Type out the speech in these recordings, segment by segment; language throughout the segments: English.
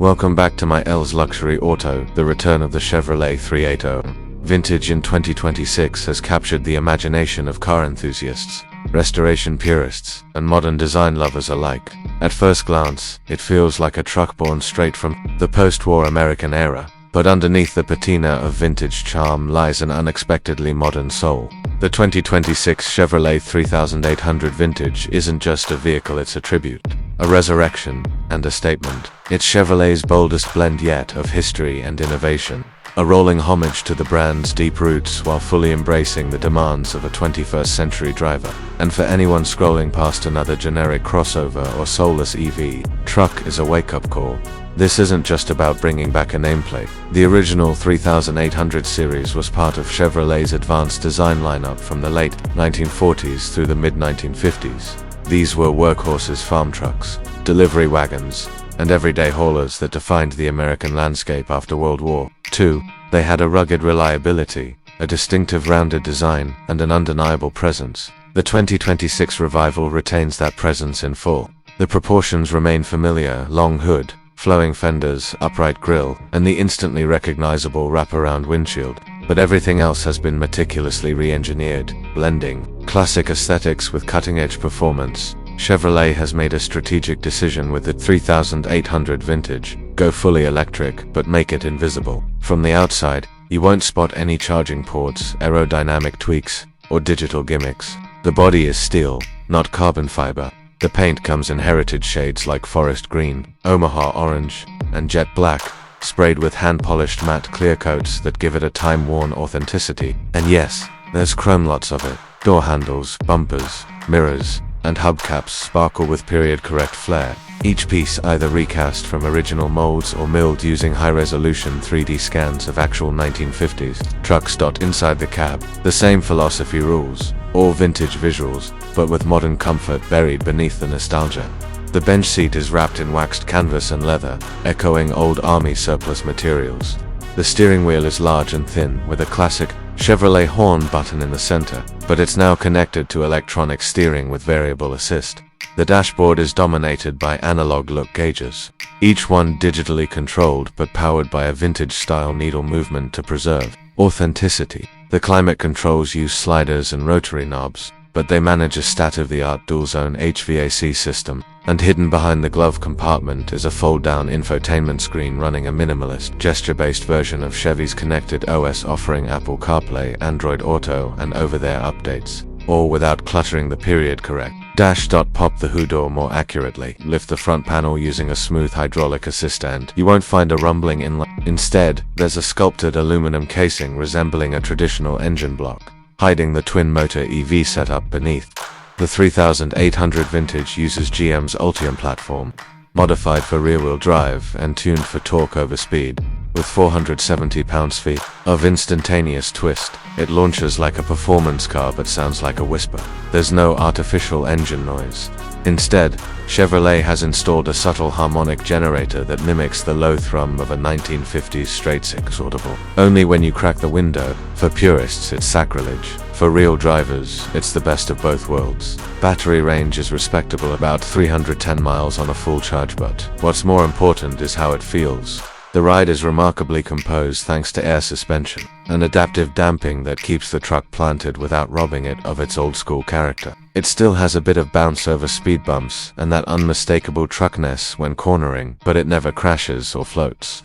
Welcome back to my L's Luxury Auto, the return of the Chevrolet 380. Vintageon 2026 has captured the imagination of car enthusiasts, restoration purists, and modern design lovers alike. At first glance, it feels like a truck born straight from the post-war American era, but underneath the patina of vintage charm lies an unexpectedly modern soul. The 2026 Chevrolet 3800 Vintage isn't just a vehicle, it's a tribute, a resurrection, and a statement. It's Chevrolet's boldest blend yet of history and innovation, a rolling homage to the brand's deep roots while fully embracing the demands of a 21st century driver. And for anyone scrolling past another generic crossover or soulless EV, truck is a wake-up call. This isn't just about bringing back a nameplate. The original 3800 series was part of Chevrolet's advanced design lineup from the late 1940s through the mid-1950s. These were workhorses, farm trucks, delivery wagons, and everyday haulers that defined the American landscape after World War II. They had a rugged reliability, a distinctive rounded design, and an undeniable presence. The 2026 revival retains that presence in full. The proportions remain familiar: long hood, flowing fenders, upright grille, and the instantly recognizable wraparound windshield. But everything else has been meticulously re-engineered, blending classic aesthetics with cutting-edge performance. Chevrolet has made a strategic decision with the 3800 Vintage: go fully electric, but make it invisible. From the outside, you won't spot any charging ports, aerodynamic tweaks, or digital gimmicks. The body is steel, not carbon fiber. The paint comes in heritage shades like forest green, Omaha orange, and jet black, sprayed with hand-polished matte clear coats that give it a time-worn authenticity. And yes, there's chrome, lots of it. Door handles, bumpers, mirrors, and hubcaps sparkle with period-correct flair, each piece either recast from original molds or milled using high-resolution 3D scans of actual 1950s trucks. Inside the cab, the same philosophy rules, all vintage visuals, but with modern comfort buried beneath the nostalgia. The bench seat is wrapped in waxed canvas and leather, echoing old army surplus materials. The steering wheel is large and thin, with a classic Chevrolet horn button in the center, but it's now connected to electronic steering with variable assist. The dashboard is dominated by analog-look gauges, each one digitally controlled but powered by a vintage-style needle movement to preserve authenticity. The climate controls use sliders and rotary knobs, but they manage a state-of-the-art dual-zone HVAC system, and hidden behind the glove compartment is a fold-down infotainment screen running a minimalist, gesture-based version of Chevy's connected OS, offering Apple CarPlay, Android Auto, and over-the-air updates, all without cluttering the period-correct dash. Pop the hood door more accurately. Lift the front panel using a smooth hydraulic assist and you won't find a rumbling inlet. Instead, there's a sculpted aluminum casing resembling a traditional engine block, hiding the twin-motor EV setup beneath. The 3800 Vintage uses GM's Ultium platform, modified for rear-wheel drive and tuned for torque over speed. With 470 pounds-feet of instantaneous twist, it launches like a performance car but sounds like a whisper. There's no artificial engine noise. Instead, Chevrolet has installed a subtle harmonic generator that mimics the low thrum of a 1950s straight-six audible. Only when you crack the window. For purists, it's sacrilege. For real drivers, it's the best of both worlds. Battery range is respectable, about 310 miles on a full charge, but what's more important is how it feels. The ride is remarkably composed thanks to air suspension, an adaptive damping that keeps the truck planted without robbing it of its old-school character. It still has a bit of bounce over speed bumps and that unmistakable truckness when cornering, but it never crashes or floats.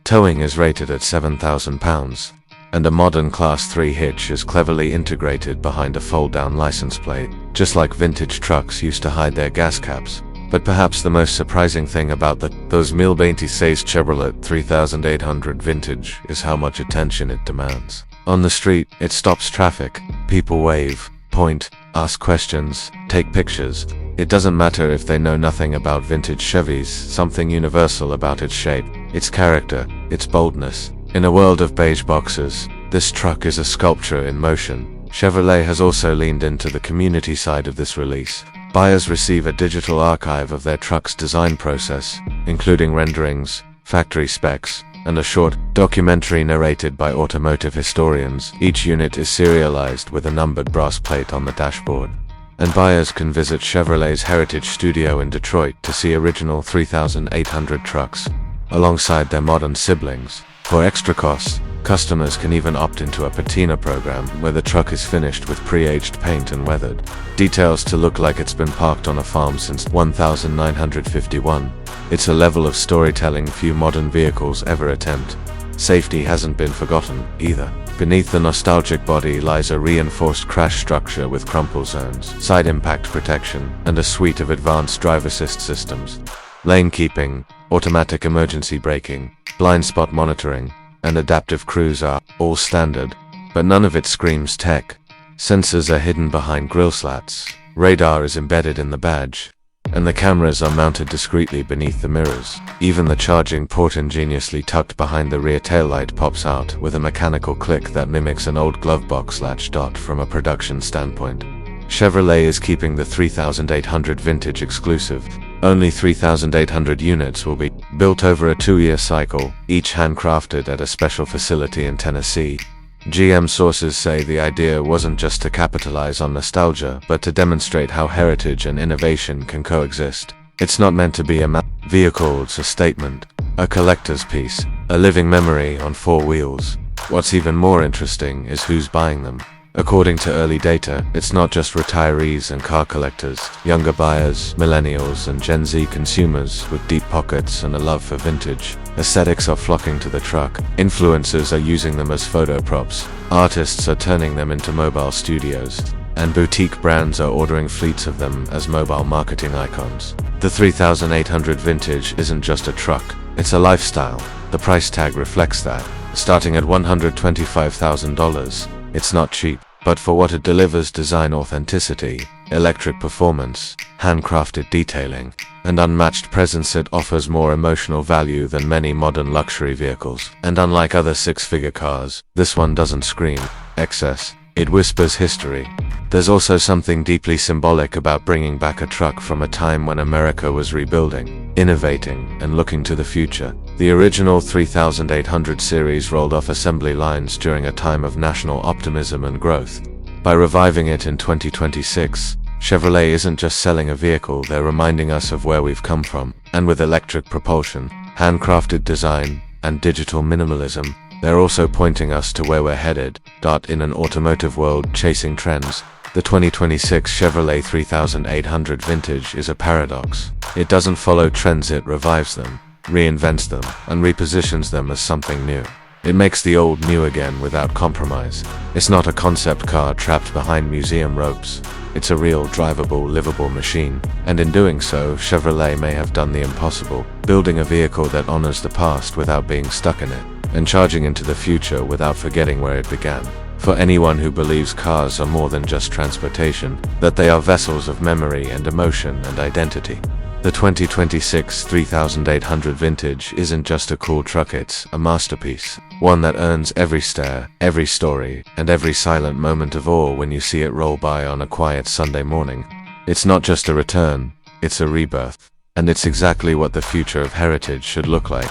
Towing is rated at 7,000 pounds, and a modern Class 3 hitch is cleverly integrated behind a fold-down license plate, just like vintage trucks used to hide their gas caps. But perhaps the most surprising thing about the 2026 Chevrolet 3800 Vintage is how much attention it demands. On the street, it stops traffic. People wave, point, ask questions, take pictures. It doesn't matter if they know nothing about vintage Chevys, something universal about its shape, its character, its boldness. In a world of beige boxes, this truck is a sculpture in motion. Chevrolet has also leaned into the community side of this release. Buyers receive a digital archive of their truck's design process, including renderings, factory specs, and a short documentary narrated by automotive historians. Each unit is serialized with a numbered brass plate on the dashboard. And buyers can visit Chevrolet's Heritage Studio in Detroit to see original 3800 trucks. alongside their modern siblings. For extra costs, customers can even opt into a patina program where the truck is finished with pre-aged paint and weathered details to look like it's been parked on a farm since 1951. It's a level of storytelling few modern vehicles ever attempt. Safety hasn't been forgotten, either. Beneath the nostalgic body lies a reinforced crash structure with crumple zones, side impact protection, and a suite of advanced drive assist systems. Lane keeping, automatic emergency braking, blind spot monitoring, and adaptive cruise are all standard, but none of it screams tech. Sensors are hidden behind grille slats, radar is embedded in the badge, and the cameras are mounted discreetly beneath the mirrors. Even the charging port ingeniously tucked behind the rear taillight pops out with a mechanical click that mimics an old glove box latch dot from a production standpoint. Chevrolet is keeping the 3800 vintage exclusive. Only 3,800 units will be built over a 2-year cycle, each handcrafted at a special facility in Tennessee. GM sources say the idea wasn't just to capitalize on nostalgia, but to demonstrate how heritage and innovation can coexist. It's not meant to be a vehicle, it's a statement, a collector's piece, a living memory on 4 wheels. What's even more interesting is who's buying them. According to early data, it's not just retirees and car collectors. Younger buyers, millennials, and Gen Z consumers with deep pockets and a love for vintage aesthetics are flocking to the truck. Influencers are using them as photo props. Artists are turning them into mobile studios. And boutique brands are ordering fleets of them as mobile marketing icons. The 3800 vintage isn't just a truck, it's a lifestyle. The price tag reflects that. Starting at $125,000, it's not cheap, but for what it delivers: design authenticity, electric performance, handcrafted detailing, and unmatched presence, it offers more emotional value than many modern luxury vehicles. And unlike other 6-figure cars, this one doesn't scream excess, it whispers history. There's also something deeply symbolic about bringing back a truck from a time when America was rebuilding, innovating, and looking to the future. The original 3800 series rolled off assembly lines during a time of national optimism and growth. By reviving it in 2026, Chevrolet isn't just selling a vehicle, they're reminding us of where we've come from. And with electric propulsion, handcrafted design, and digital minimalism, they're also pointing us to where we're headed. In an automotive world chasing trends, the 2026 Chevrolet 3800 Vintage is a paradox. It doesn't follow trends, it revives them, reinvents them, and repositions them as something new. It makes the old new again without compromise. It's not a concept car trapped behind museum ropes. It's a real, drivable, livable machine. And in doing so, Chevrolet may have done the impossible, building a vehicle that honors the past without being stuck in it, and charging into the future without forgetting where it began. For anyone who believes cars are more than just transportation, that they are vessels of memory and emotion and identity. The 2026 3800 Vintage isn't just a cool truck, it's a masterpiece. One that earns every stare, every story, and every silent moment of awe when you see it roll by on a quiet Sunday morning. It's not just a return, it's a rebirth. And it's exactly what the future of heritage should look like.